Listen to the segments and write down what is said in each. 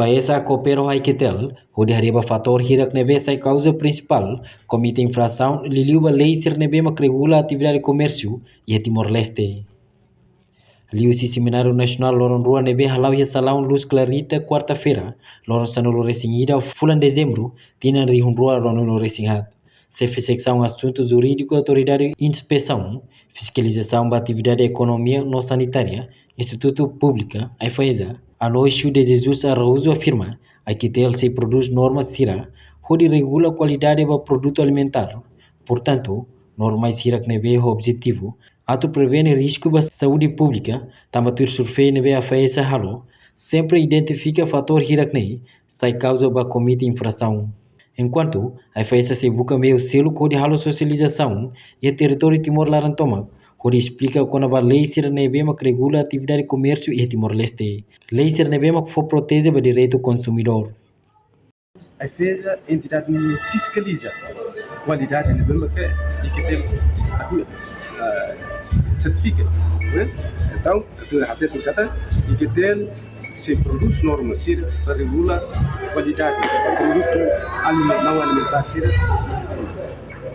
FAESA coopera Haiketel, onde arriba fator hirak nebe sai causa principal, comite infração, liliuba lei ser nebe que regula a atividade de comércio e Timor-Leste. Liu si seminário nacional loron rua nebe halau ya salão luz clarita quarta-feira, loron sanolo resingida fulan dezembro, tinan rihun rua loron resingat. Chefe secção assuntos jurídico, autoridade inspeção, fiscalização da atividade economia não sanitária, Instituto Pública, a FAESA, Aloysio de Jesus Araújo afirma que ele se produz normas CIRA, onde regula a qualidade do produto alimentar. Portanto, normas CIRA que neve o objetivo, ato prevene risco da saúde pública, tamatur surfei neve a FAESA halo, sempre identifica fator hiraknei, sai causa da comite infração. Enquanto a FAESA se busca meio selo com halo socialização e a território Timor-Larantoma, onde explica quando a lei ser nebema que regula a atividade de comércio e Timor-Leste. Lei ser nebema que for protege o direito do consumidor. A FAESA é entidade que fiscaliza a qualidade de nebema que tem certifica. Então, até por cada e que tem se produz normas CIRA para regular a qualidade do produto não alimentar CIRA.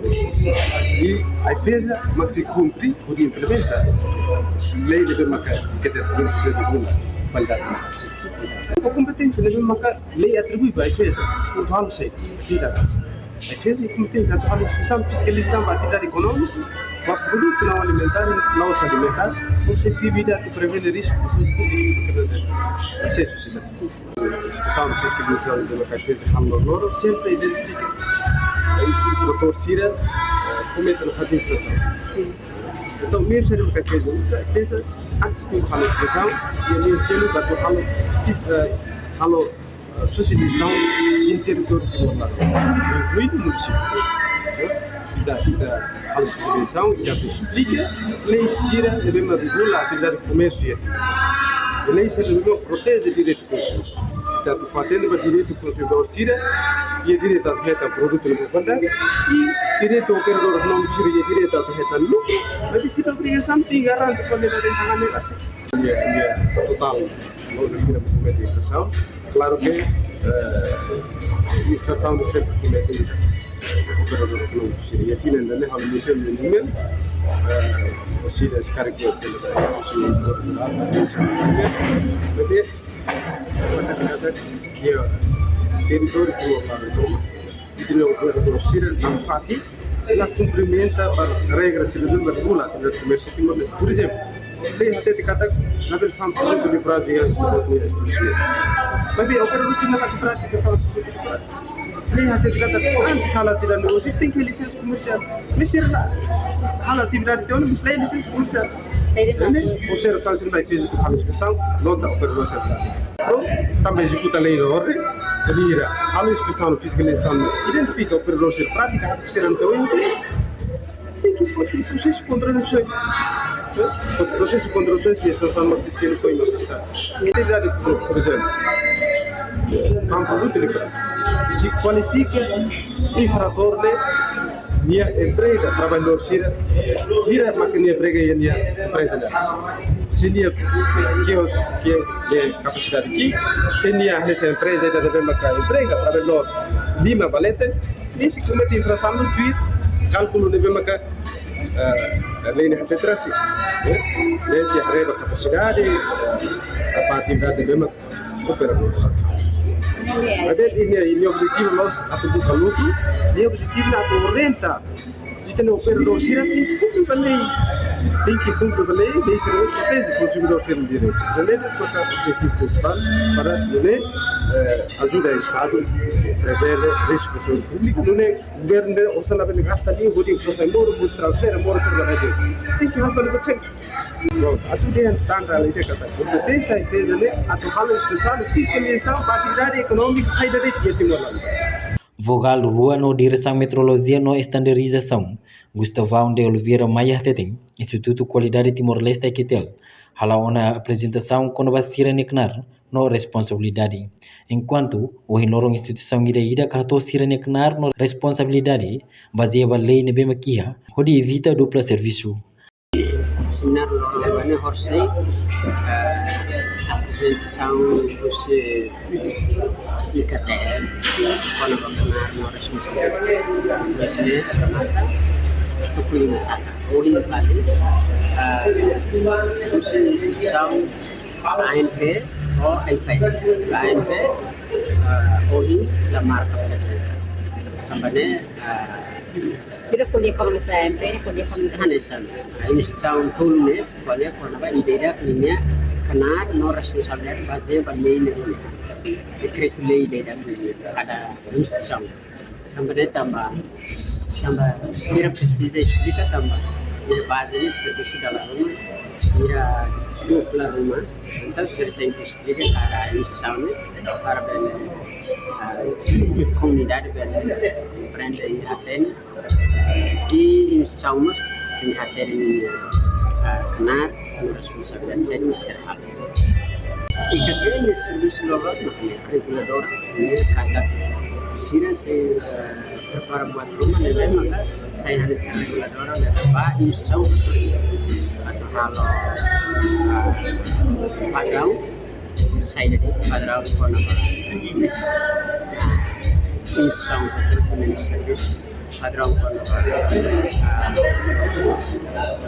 E a FAESA, mas se cumpre, pode implementar a lei de Bermaca, que tem que regula a qualidade do alimentar. A competência de Bermaca, lei atribui para a FAESA, o total sei, a FAESA é competência, a total inspeção, fiscalização da atividade econômica, para produto não alimentar, não se alimentar, com sensitividade que previne risco de saúde pública e acesso à cidade. A inspeção de fiscalização de Bermaca, a FAESA, sempre identifica o doutor CIRA comete a fazer infração. Então, mesmo sendo que a FAESA, antes de fazer a inspeção, e a minha selo vai a socialização em território de Timor-Leste, incluindo o município. A socialização já explica, a lei CIRA deve regular a atividade de comércio. A lei CIRA protege o direito do consumidor. Portanto, fazendo o direito do consumidor CIRA, e o direito a corretar produto no mercado, e direito ao operador econômico CIRA e o direito a corretar lucro, mas isso é obrigação de garantir a qualidade da negociação. E total, não respira por cometer infração. Claro que a infração não sempre comete o operador econômico CIRA. E aqui ainda não há uma missão de número, o CIRA se carregou pela consumidor rural, a missão de número, que é o território que o operador e o operador CIRA não faz, ela cumprimenta a regra CIRA de regula a atividade de comércio Timor-Leste. Por exemplo, tem até de cada na versão produto de prática de instrução. Mas bem, o operador CIRA está com prática, tem até de cada antes a atividade de negócio tem que licença comercial. Mas CIRA a atividade de negócio, mas tem licença comercial. O ser sanção da FAESA que faz a inspeção, não dá para você também executa a lei de ordem, vira a inspeção e fiscalização, identifica o operador ser prática, a fiscalização não seu emprego, tem que fazer processo de contradições. O processo de contradições e a sanção não fiscal foi uma questão. A atividade, por exemplo, um produto de prática, se qualifica infrator de minha empresa, trabalhador CIRA, vira a máquina emprega e a minha empresa dela. Se minha que é capacidade aqui, se minha nessa empresa ainda deve marcar emprega, trabalhador lima valente, e se comete infração no tweet, cálculo deve marcar a lei de repetração. Se arreba a capacidade, a partida deve marcar operador. Mas o objetivo nosso é o lucro, e o objetivo é a renta. E o operador CIRA tem que cumprir a lei. Tem que cumprir a lei, e isso protege o consumidor ter um direito. A lei é o objetivo principal para ajudar o Estado a prever risco de saúde pública. Não é o governo, ou seja, não gasta ali, o governo vai embora, o transfer, embora, tem que fazer o que a tudo é tanta a lei de cada competência e fez a lei, a tomar a inspeção, fiscalização, para a atividade econômica, sair da lei de Timor-Leste. Vogal Rua no Direção Metrologia no Estandarização, Gustavão de Oliveira Maia Tetem, Instituto Qualidade Timor-Leste Equitel, halau na apresentação quando vai ser necnar no responsabilidade. Enquanto o Hinorong Instituição Ida catou ser necnar no responsabilidade, baseada na lei Nebema Kia, onde evita dupla serviço. Seminário Lorena Horsey são os IKTN, quando vamos na responsabilidade, itu kelima oh ini tadi são ANP ou ANP OI la marca também Sira kuliah kamu SMP, kuliah kamu Hanesan ini são tulis kuliah kalau apa ide klinia kena no responsabilidade fazer banyak ini dikrekulai ide ada institusi também tambah sira precisa explicar tambah dia base ini serviço da rumah dia dupla rumah então sira tem que explicar para a instituição para a comunidade empreende e atende e instituição mas tem que atende kena responsabilidade sering serhat ikatnya serviço local makanya regulador ini kata sira saya prepara buat rumah dan maka saya harus regulador dan apa institusi atau kalau padrão saya jadi padrão kono institusi service padrão kono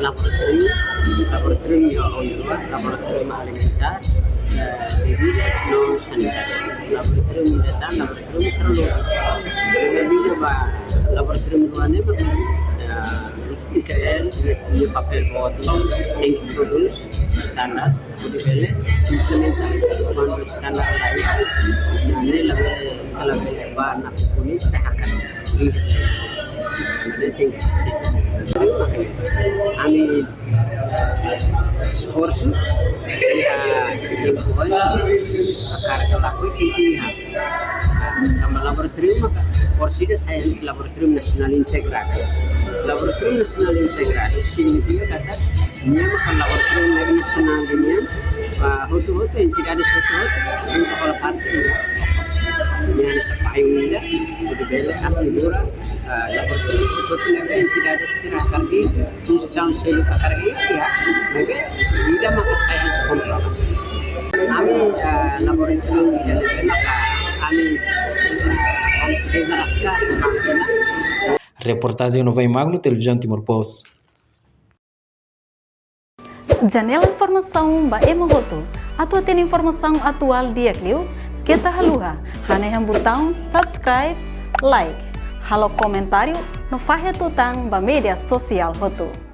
laboratorium laboratorium alimentar bebidas no sanitario laboratorium datang laboratorium terlalu jadi coba laboratorium ruannya IKN punya papel botol yang produce standar udah beli implementasi komando standar lain ini lebih kalau bahan kuning kita akan kami esforço lingkungan akar kelaku pilihan tambah laboratorium maka porsinya sains laboratorium nasional integrasi significa kata ini maka laboratorium nasional ini hotu yang tidak ada suatu untuk kalau partai yang sepayung ini udah beli asidura laboratorium itu yang tidak ada silakan di susah selu akar ini ya maka tidak maka sains kontrol kami laboratorium yang maka kami Reportagem Nova Magno, Televisão Timor Post. Janela informação ba emogoto. Atua tem informação atual dia clio. Kita haluha. Hane botão subscribe, like. Halo comentário no fahe tutang ba media sosial hoto.